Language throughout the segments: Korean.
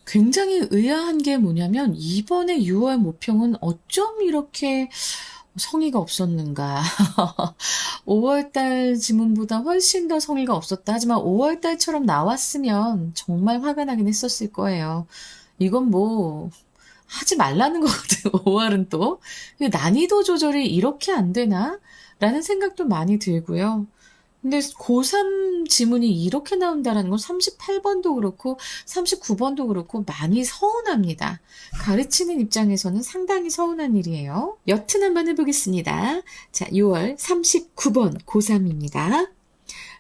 굉장히 의아한 게 뭐냐면 이번에 6월 모평은 어쩜 이렇게 성의가 없었는가. 5월달 지문보다 훨씬 더 성의가 없었다. 하지만 5월달처럼 나왔으면 정말 화가 나긴 했었을 거예요. 이건 뭐 하지 말라는 거거든. 5월은 또. 난이도 조절이 이렇게 안 되나? 라는 생각도 많이 들고요. 근데 고3 지문이 이렇게 나온다라는 건 38번도 그렇고 39번도 그렇고 많이 서운합니다. 가르치는 입장에서는 상당히 서운한 일이에요. 여튼 한번 해보겠습니다. 자, 6월 39번 고3입니다.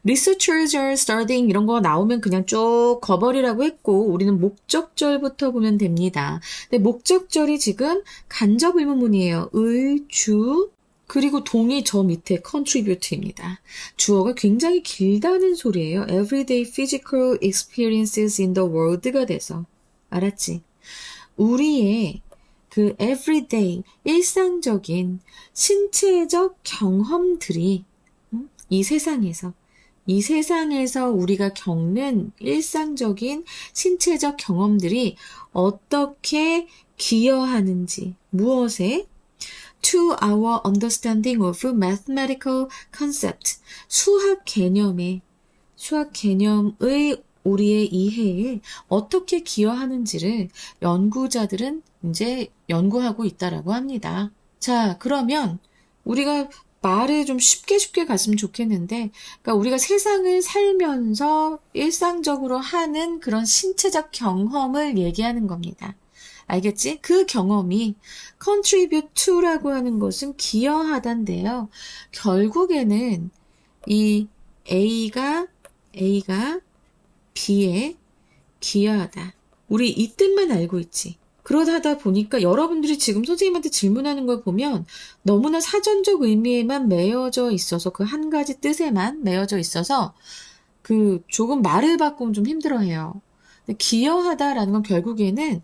Researchers are starting 이런 거 나오면 그냥 쭉 거버리라고 했고 우리는 목적절부터 보면 됩니다. 근데 목적절이 지금 간접 의문문이에요. 의, 주, 그리고 동이 저 밑에 contribute입니다. 주어가 굉장히 길다는 소리예요. Everyday physical experiences in the world가 돼서. 알았지? 우리의 그 everyday 일상적인 신체적 경험들이 이 세상에서 우리가 겪는 일상적인 신체적 경험들이 어떻게 기여하는지, 무엇에? To our understanding of mathematical concept. 수학 개념의 우리의 이해에 어떻게 기여하는지를 연구자들은 이제 연구하고 있다라고 합니다. 자, 그러면 우리가 말을 좀 쉽게 갔으면 좋겠는데, 그러니까 우리가 세상을 살면서 일상적으로 하는 그런 신체적 경험을 얘기하는 겁니다. 알겠지? 그 경험이 contribute to라고 하는 것은 기여하단데요. 결국에는 이 A가 B에 기여하다. 우리 이 뜻만 알고 있지. 그러다 보니까 여러분들이 지금 선생님한테 질문하는 걸 보면 너무나 사전적 의미에만 매여져 있어서 그 한 가지 뜻에만 매여져 있어서 그 조금 말을 바꾸면 좀 힘들어해요. 근데 기여하다라는 건 결국에는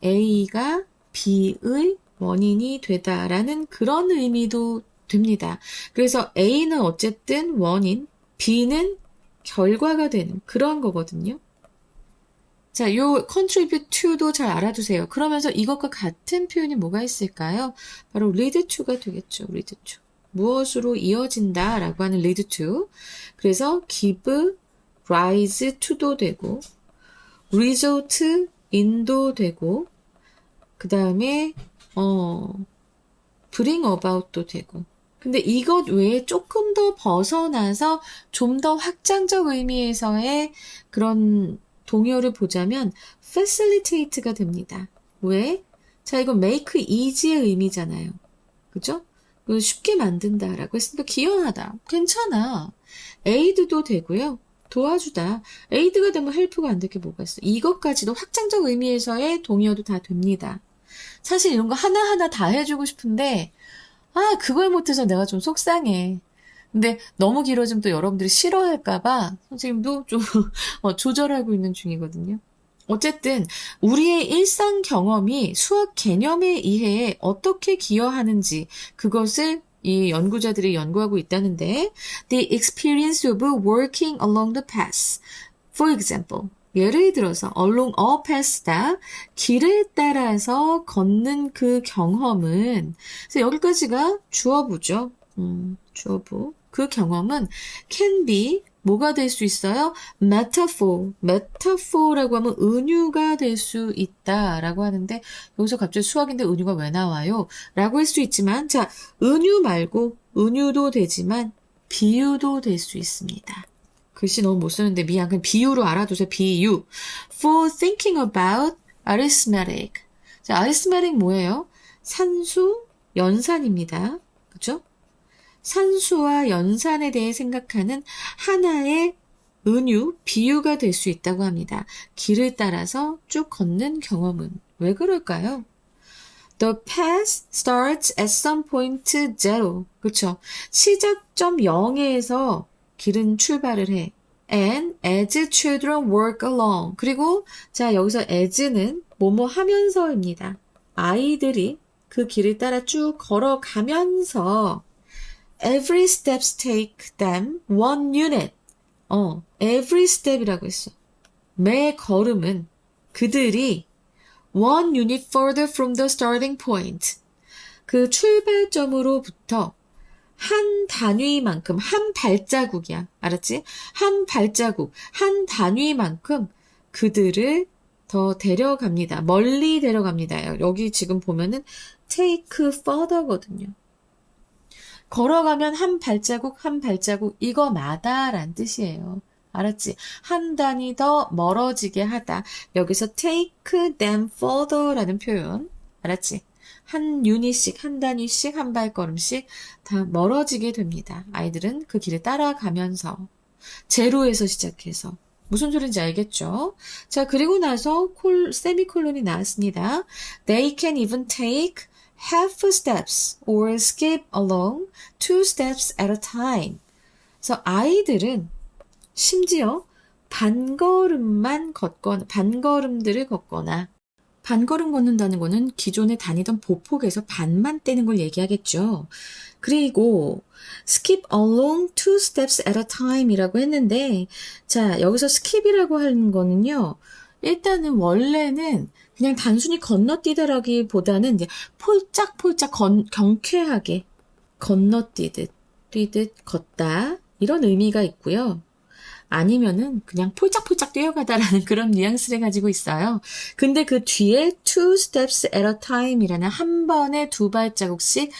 A가 B의 원인이 되다라는 그런 의미도 됩니다. 그래서 A는 어쨌든 원인, B는 결과가 되는 그런 거거든요. 자, 요 contribute to도 잘 알아두세요. 그러면서 이것과 같은 표현이 뭐가 있을까요? 바로 lead to가 되겠죠. lead to. 무엇으로 이어진다 라고 하는 lead to. 그래서 give rise to도 되고 result in도 되고 그 다음에 bring about도 되고 근데 이것 외에 조금 더 벗어나서 좀 더 확장적 의미에서의 그런 동요를 보자면 facilitate가 됩니다. 왜? 자, 이건 make easy의 의미잖아요. 그죠? 쉽게 만든다라고 했으니까 기여하다. 괜찮아. aid도 되고요. 도와주다. aid가 되면 help가 안 될 게 뭐가 있어. 이것까지도 확장적 의미에서의 동의어도 다 됩니다. 사실 이런 거 하나하나 다 해주고 싶은데 그걸 못해서 내가 좀 속상해. 근데 너무 길어지면 또 여러분들이 싫어할까봐 선생님도 좀 조절하고 있는 중이거든요. 어쨌든 우리의 일상 경험이 수학 개념의 이해에 어떻게 기여하는지 그것을 이 연구자들이 연구하고 있다는데 The experience of working along the path. For example, 예를 들어서 along a path다. 길을 따라서 걷는 그 경험은 그래서 여기까지가 주어부죠. 주어부. 그 경험은 can be 뭐가 될 수 있어요? metaphor라고 하면 은유가 될 수 있다라고 하는데 여기서 갑자기 수학인데 은유가 왜 나와요? 라고 할 수 있지만 자, 은유 말고 은유도 되지만 비유도 될 수 있습니다. 글씨 너무 못 쓰는데 미안. 그냥 비유로 알아두세요. 비유. For thinking about arithmetic. 자, arithmetic 뭐예요? 산수, 연산입니다. 그죠? 산수와 연산에 대해 생각하는 하나의 은유, 비유가 될 수 있다고 합니다. 길을 따라서 쭉 걷는 경험은. 왜 그럴까요? The path starts at some point zero. 그쵸? 시작점 0에서 길은 출발을 해. And as children work along. 그리고 자 여기서 as는 뭐뭐 하면서입니다. 아이들이 그 길을 따라 쭉 걸어가면서 every steps take them one unit. every step이라고 했어. 매 걸음은 그들이 one unit further from the starting point. 그 출발점으로부터 한 단위만큼, 한 발자국이야. 알았지? 한 발자국, 한 단위만큼 그들을 더 데려갑니다. 멀리 데려갑니다. 여기 지금 보면은 take further거든요. 걸어가면 한 발자국, 한 발자국, 이거마다란 뜻이에요. 알았지? 한 단위 더 멀어지게 하다. 여기서 take them further라는 표현. 알았지? 한 유닛씩, 한 단위씩, 한 발걸음씩 다 멀어지게 됩니다. 아이들은 그 길을 따라가면서. 제로에서 시작해서. 무슨 소린지 알겠죠? 자, 그리고 나서 세미콜론이 나왔습니다. They can even take half steps or skip along 2 steps at a time. 그래서 아이들은 심지어 반걸음만 걷거나, 반걸음들을 걷거나, 반걸음 걷는다는 거는 기존에 다니던 보폭에서 반만 떼는 걸 얘기하겠죠. 그리고 skip along 2 steps at a time 이라고 했는데, 자, 여기서 skip이라고 하는 거는요, 일단은 원래는 그냥 단순히 건너뛰다라기보다는 이제 폴짝폴짝 경쾌하게 건너뛰듯, 뛰듯 걷다, 이런 의미가 있고요. 아니면은 그냥 폴짝폴짝 뛰어가다라는 그런 뉘앙스를 가지고 있어요. 근데 그 뒤에 two steps at a time이라는 한 번에 두 발자국씩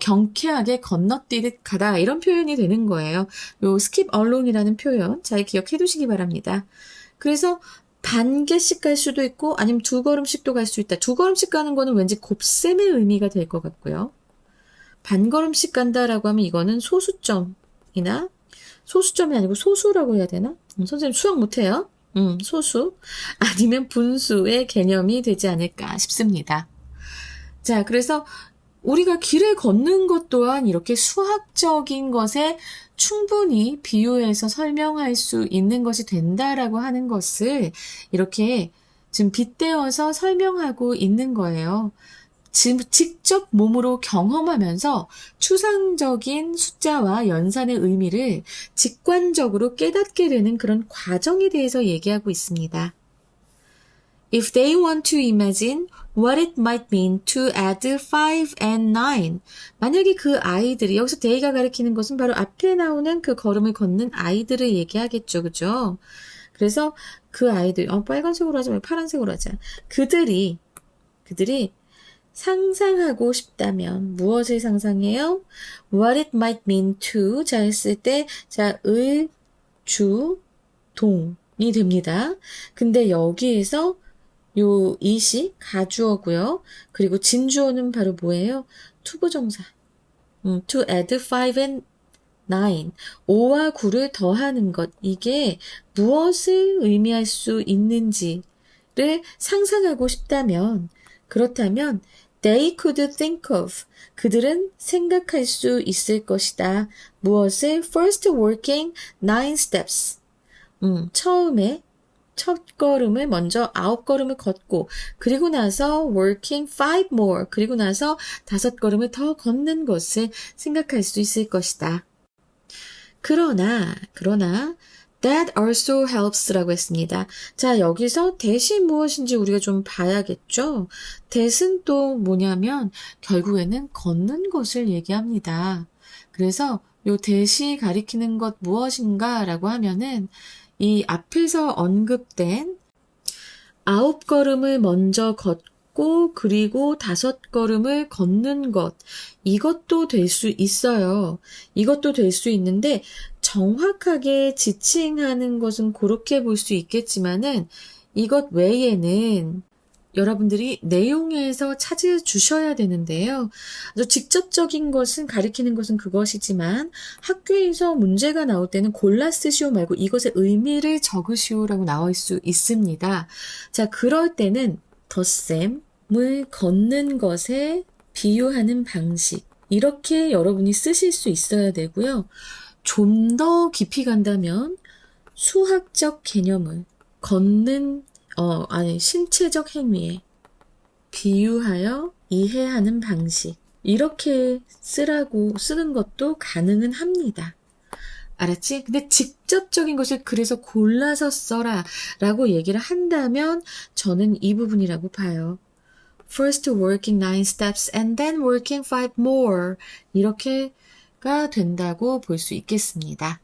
경쾌하게 건너뛰듯 가다 이런 표현이 되는 거예요. 요 skip along이라는 표현 잘 기억해 두시기 바랍니다. 그래서 반 개씩 갈 수도 있고 아니면 두 걸음씩도 갈 수 있다. 두 걸음씩 가는 거는 왠지 곱셈의 의미가 될 것 같고요. 반 걸음씩 간다라고 하면 이거는 소수점이나 소수점이 아니고 소수라고 해야 되나? 선생님 수학 못해요. 소수 아니면 분수의 개념이 되지 않을까 싶습니다. 자, 그래서 우리가 길을 걷는 것 또한 이렇게 수학적인 것에 충분히 비유해서 설명할 수 있는 것이 된다라고 하는 것을 이렇게 지금 빗대어서 설명하고 있는 거예요. 직접 몸으로 경험하면서 추상적인 숫자와 연산의 의미를 직관적으로 깨닫게 되는 그런 과정에 대해서 얘기하고 있습니다. If they want to imagine what it might mean to add 5 and 9. 만약에 그 아이들이, 여기서 they가 가리키는 것은 바로 앞에 나오는 그 걸음을 걷는 아이들을 얘기하겠죠. 그죠? 그래서 그 아이들, 빨간색으로 하자, 파란색으로 하자. 그들이 상상하고 싶다면 무엇을 상상해요? What it might mean to 자 했을 때 자, 을, 주, 동이 됩니다. 근데 여기에서 요 이시 가주어고요. 그리고 진주어는 바로 뭐예요? 투부정사. To add 5 and 9. 5와 9를 더하는 것. 이게 무엇을 의미할 수 있는지를 상상하고 싶다면 그렇다면 they could think of. 그들은 생각할 수 있을 것이다. 무엇을? First working 9 steps. 처음에 첫 걸음을 먼저 9걸음을 걷고 그리고 나서 working 5 more. 그리고 나서 5걸음을 더 걷는 것을 생각할 수 있을 것이다. 그러나 that also helps라고 했습니다. 자, 여기서 that이 무엇인지 우리가 좀 봐야겠죠? that은 또 뭐냐면 결국에는 걷는 것을 얘기합니다. 그래서 요 that이 가리키는 것 무엇인가라고 하면은 이 앞에서 언급된 9걸음을 먼저 걷고 그리고 5걸음을 걷는 것, 이것도 될 수 있어요. 이것도 될 수 있는데 정확하게 지칭하는 것은 그렇게 볼 수 있겠지만은 이것 외에는 여러분들이 내용에서 찾아주셔야 되는데요. 아주 직접적인 것은 가리키는 것은 그것이지만 학교에서 문제가 나올 때는 골라 쓰시오 말고 이것의 의미를 적으시오라고 나올 수 있습니다. 자, 그럴 때는 덧셈을 걷는 것에 비유하는 방식 이렇게 여러분이 쓰실 수 있어야 되고요. 좀 더 깊이 간다면 수학적 개념을 걷는 신체적 행위에 비유하여 이해하는 방식 이렇게 쓰는 것도 가능은 합니다. 알았지? 근데 직접 직접적인 것을 그래서 골라서 써라 라고 얘기를 한다면 저는 이 부분이라고 봐요. First working 9 steps and then working 5 more. 이렇게가 된다고 볼 수 있겠습니다.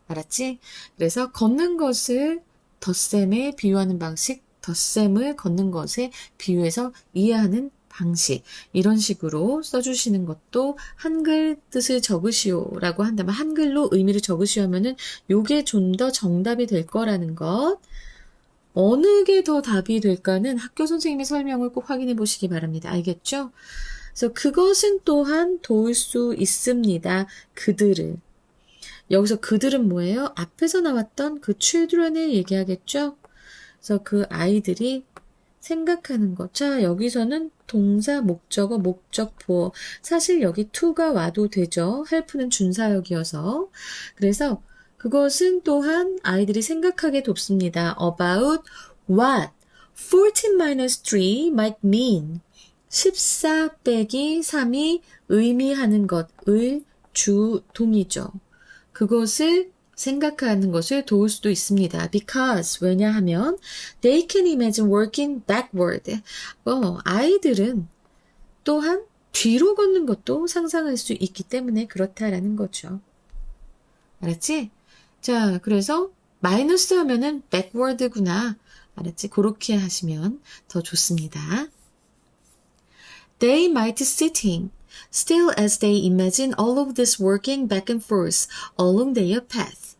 알았지? 그래서 걷는 것을 덧셈에 비유하는 방식, 덧셈을 걷는 것에 비유해서 이해하는 방식, 이런 식으로 써주시는 것도 한글 뜻을 적으시오라고 한다면 한글로 의미를 적으시오 하면은 요게 좀 더 정답이 될 거라는 것. 어느 게 더 답이 될까는 학교 선생님의 설명을 꼭 확인해 보시기 바랍니다. 알겠죠? 그래서 그것은 또한 도울 수 있습니다. 그들을. 여기서 그들은 뭐예요? 앞에서 나왔던 그 children을 얘기하겠죠? 그래서 그 아이들이 생각하는 것. 자, 여기서는 동사, 목적어, 목적보어. 사실 여기 to가 와도 되죠. help는 준사역이어서. 그래서 그것은 또한 아이들이 생각하게 돕습니다. About what 14-3 might mean. 14 빼기 3이 의미하는 것을 주동이죠. 그것을 생각하는 것을 도울 수도 있습니다. Because, 왜냐하면 they can imagine working backward. 아이들은 또한 뒤로 걷는 것도 상상할 수 있기 때문에 그렇다라는 거죠. 알았지? 자, 그래서 마이너스 하면은 backward구나. 알았지? 그렇게 하시면 더 좋습니다. They might sitting still as they imagine all of this working back and forth along their path.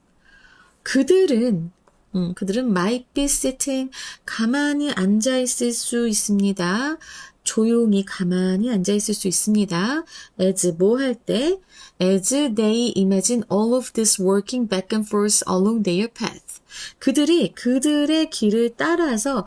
그들은 might be sitting, 가만히 앉아 있을 수 있습니다. 조용히 가만히 앉아 있을 수 있습니다. as 뭐 할 때? as they imagine all of this working back and forth along their path. 그들이 그들의 길을 따라서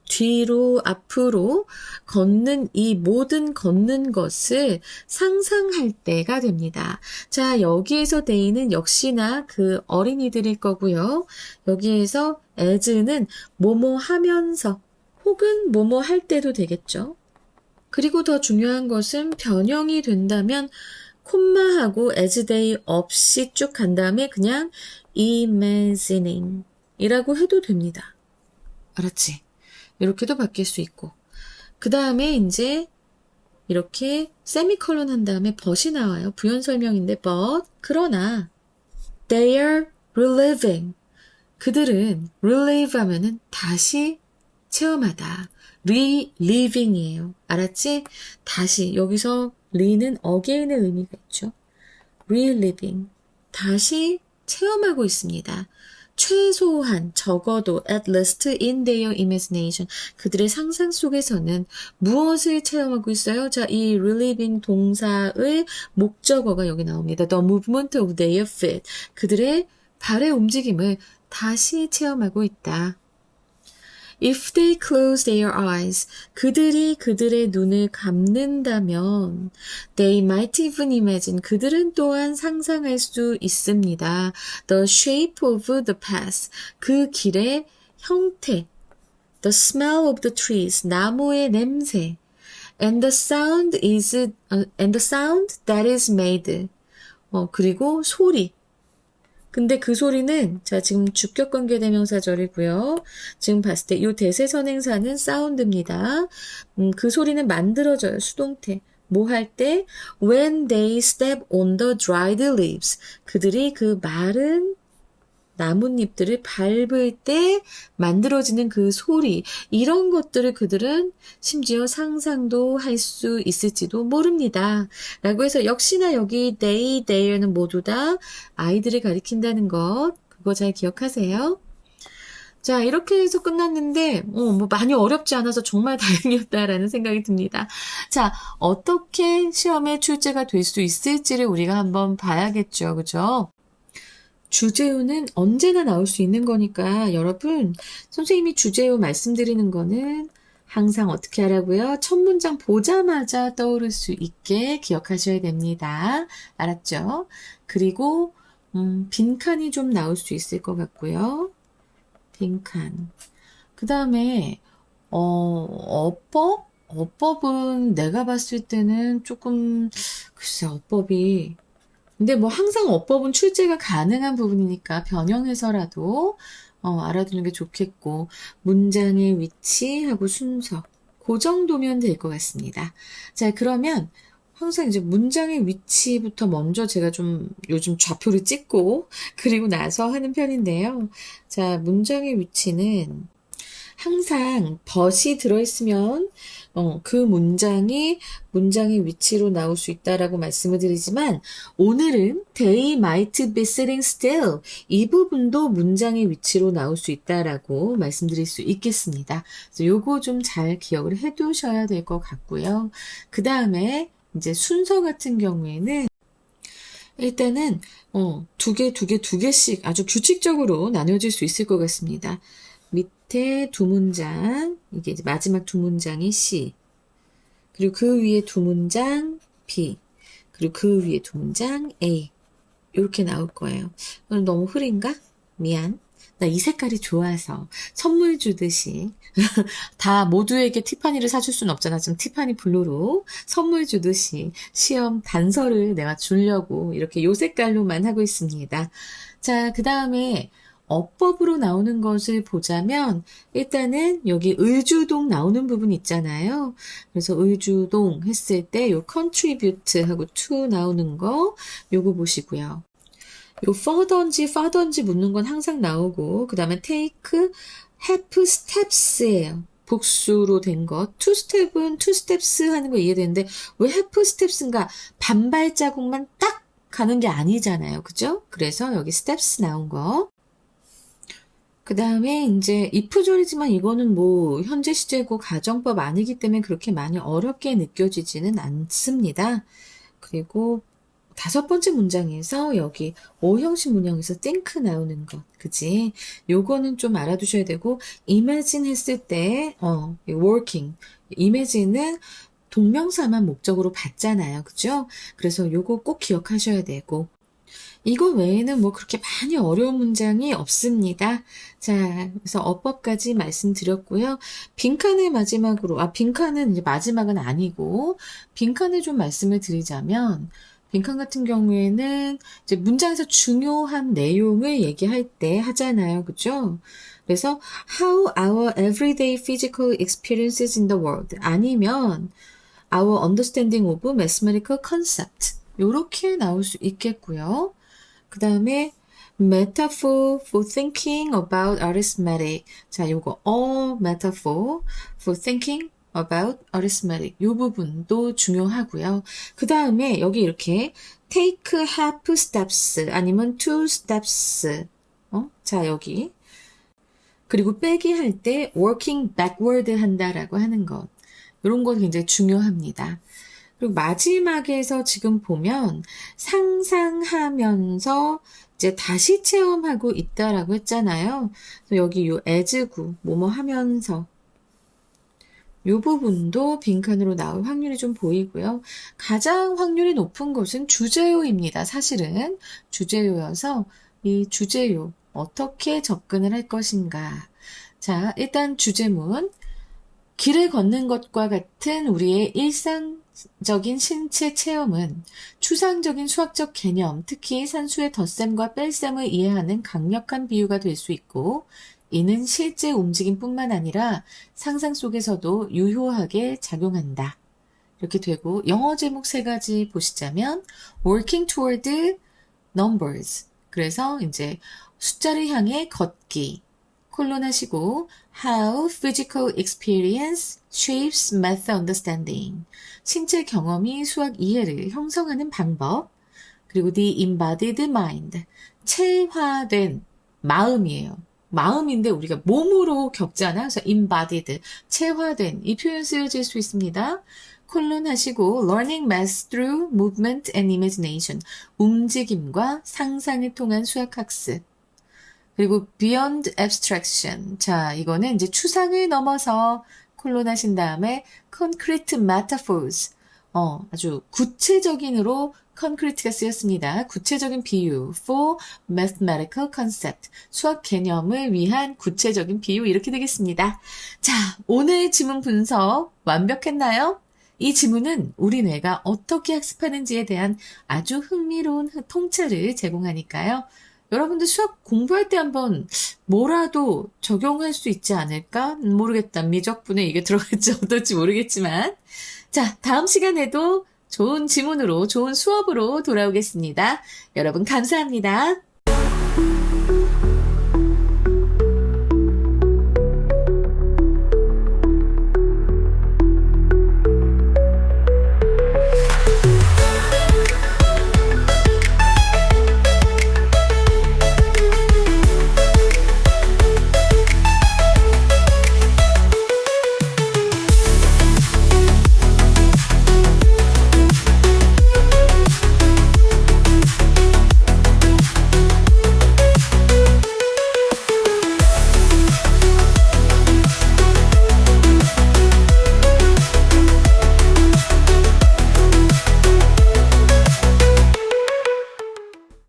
뒤로, 앞으로 걷는 이 모든 걷는 것을 상상할 때가 됩니다. 자, 여기에서 they는 역시나 그 어린이들일 거고요. 여기에서 as는 뭐뭐 하면서 혹은 뭐뭐 할 때도 되겠죠. 그리고 더 중요한 것은 변형이 된다면 콤마하고 as they 없이 쭉 간 다음에 그냥 imagining 이라고 해도 됩니다. 알았지? 이렇게도 바뀔 수 있고. 그 다음에 이제 이렇게 세미컬론 한 다음에 but이 나와요. 부연 설명인데 but. 그러나 they are reliving. 그들은 relive 하면은 다시 체험하다. reliving이에요. 알았지? 다시. 여기서 re는 again의 의미가 있죠. reliving. 다시 체험하고 있습니다. 최소한 적어도 at least in their imagination 그들의 상상 속에서는 무엇을 체험하고 있어요? 자, 이 reliving 동사의 목적어가 여기 나옵니다. The movement of their feet 그들의 발의 움직임을 다시 체험하고 있다. If they close their eyes, 그들이 그들의 눈을 감는다면 they might even imagine, 그들은 또한 상상할 수 있습니다. The shape of the path, 그 길의 형태. The smell of the trees, 나무의 냄새. And the sound that is made. 그리고 소리. 근데 그 소리는 자 지금 주격관계 대명사절이고요. 지금 봤을 때 이 대세선행사는 사운드입니다. 그 소리는 만들어져요. 수동태. 뭐 할 때? When they step on the dried leaves. 그들이 그 마른 나뭇잎들을 밟을 때 만들어지는 그 소리, 이런 것들을 그들은 심지어 상상도 할 수 있을지도 모릅니다. 라고 해서 역시나 여기 they, they는 모두 다 아이들을 가리킨다는 것, 그거 잘 기억하세요. 자, 이렇게 해서 끝났는데 뭐 많이 어렵지 않아서 정말 다행이었다라는 생각이 듭니다. 자, 어떻게 시험에 출제가 될 수 있을지를 우리가 한번 봐야겠죠. 그죠? 주제어는 언제나 나올 수 있는 거니까 여러분 선생님이 주제어 말씀드리는 거는 항상 어떻게 하라고요? 첫 문장 보자마자 떠오를 수 있게 기억하셔야 됩니다. 알았죠? 그리고 빈칸이 좀 나올 수 있을 것 같고요. 빈칸. 그 다음에 어법? 어법은 내가 봤을 때는 조금 글쎄 어법이 근데 뭐 항상 어법은 출제가 가능한 부분이니까 변형해서라도 알아두는 게 좋겠고, 문장의 위치하고 순서. 그 정도면 될 것 같습니다. 자, 그러면 항상 이제 문장의 위치부터 먼저 제가 좀 요즘 좌표를 찍고 그리고 나서 하는 편인데요. 자, 문장의 위치는 항상 but이 들어있으면 그 문장의 위치로 나올 수 있다라고 말씀을 드리지만 오늘은 they might be sitting still 이 부분도 문장의 위치로 나올 수 있다라고 말씀드릴 수 있겠습니다. 그래서 요거 좀 잘 기억을 해 두셔야 될 것 같고요. 그 다음에 이제 순서 같은 경우에는 일단은 두 개씩 아주 규칙적으로 나눠질 수 있을 것 같습니다. 밑에 두 문장, 이게 이제 마지막 두 문장이 C, 그리고 그 위에 두 문장 B, 그리고 그 위에 두 문장 A. 이렇게 나올 거예요. 너무 흐린가? 미안. 나 이 색깔이 좋아서 선물 주듯이 다 모두에게 티파니를 사줄 수는 없잖아. 지금 티파니 블루로 선물 주듯이 시험 단서를 내가 주려고 이렇게 요 색깔로만 하고 있습니다. 자, 그 다음에 어법으로 나오는 것을 보자면 일단은 여기 의주동 나오는 부분 있잖아요. 그래서 의주동 했을 때 요 contribute 하고 to 나오는 거 요거 보시고요. 요 further인지 묻는 건 항상 나오고 그 다음에 take, have steps예요. 복수로 된 것. two step은 two steps 하는 거 이해되는데 왜 have steps인가? 반발자국만 딱 가는 게 아니잖아요. 그죠? 그래서 여기 steps 나온 거. 그 다음에 이제 if조리지만 이거는 뭐 현재 시제고 가정법 아니기 때문에 그렇게 많이 어렵게 느껴지지는 않습니다. 그리고 다섯 번째 문장에서 여기 O형식 문형에서 think 나오는 것, 그지? 요거는 좀 알아두셔야 되고 imagine 했을 때 working, imagine은 동명사만 목적으로 받잖아요, 그죠? 그래서 요거 꼭 기억하셔야 되고 이거 외에는 뭐 그렇게 많이 어려운 문장이 없습니다. 자, 그래서 어법까지 말씀드렸고요. 빈칸의 마지막으로, 빈칸은 이제 마지막은 아니고, 빈칸을 좀 말씀을 드리자면, 빈칸 같은 경우에는 이제 문장에서 중요한 내용을 얘기할 때 하잖아요. 그죠? 그래서 how our everyday physical experiences in the world 아니면 our understanding of mathematical concept 요렇게 나올 수 있겠고요. 그 다음에 metaphor for thinking about arithmetic. 자, 요거 metaphor for thinking about arithmetic. 요 부분도 중요하고요. 그 다음에 여기 이렇게 take half steps 아니면 two steps. 자, 여기. 그리고 빼기 할 때 working backward 한다라고 하는 것. 이런 거 굉장히 중요합니다. 그리고 마지막에서 지금 보면 상상하면서 이제 다시 체험하고 있다라고 했잖아요. 그래서 여기 요 as구 뭐뭐 하면서 요 부분도 빈칸으로 나올 확률이 좀 보이고요. 가장 확률이 높은 것은 주제요입니다. 사실은 주제요여서 이 주제요 어떻게 접근을 할 것인가. 자, 일단 주제문 길을 걷는 것과 같은 우리의 일상적인 신체 체험은 추상적인 수학적 개념, 특히 산수의 덧셈과 뺄셈을 이해하는 강력한 비유가 될 수 있고 이는 실제 움직임뿐만 아니라 상상 속에서도 유효하게 작용한다. 이렇게 되고 영어 제목 세 가지 보시자면 working toward numbers. 그래서 이제 숫자를 향해 걷기. 콜론 하시고 how physical experience shapes math understanding. 신체 경험이 수학 이해를 형성하는 방법. 그리고 the embodied mind. 체화된 마음이에요. 마음인데 우리가 몸으로 겪잖아. 그래서 embodied, 체화된 이 표현 쓰여질 수 있습니다. 콜론 하시고 learning math through movement and imagination. 움직임과 상상을 통한 수학학습. 그리고 beyond abstraction. 자, 이거는 이제 추상을 넘어서 콜론 하신 다음에 concrete metaphors. 아주 구체적인으로 concrete가 쓰였습니다. 구체적인 비유 for mathematical concept. 수학 개념을 위한 구체적인 비유 이렇게 되겠습니다. 자, 오늘 지문 분석 완벽했나요? 이 지문은 우리 뇌가 어떻게 학습하는지에 대한 아주 흥미로운 통찰을 제공하니까요. 여러분들 수학 공부할 때 한번 뭐라도 적용할 수 있지 않을까? 모르겠다. 미적분에 이게 들어갈지 어떨지 모르겠지만. 자, 다음 시간에도 좋은 지문으로, 좋은 수업으로 돌아오겠습니다. 여러분 감사합니다.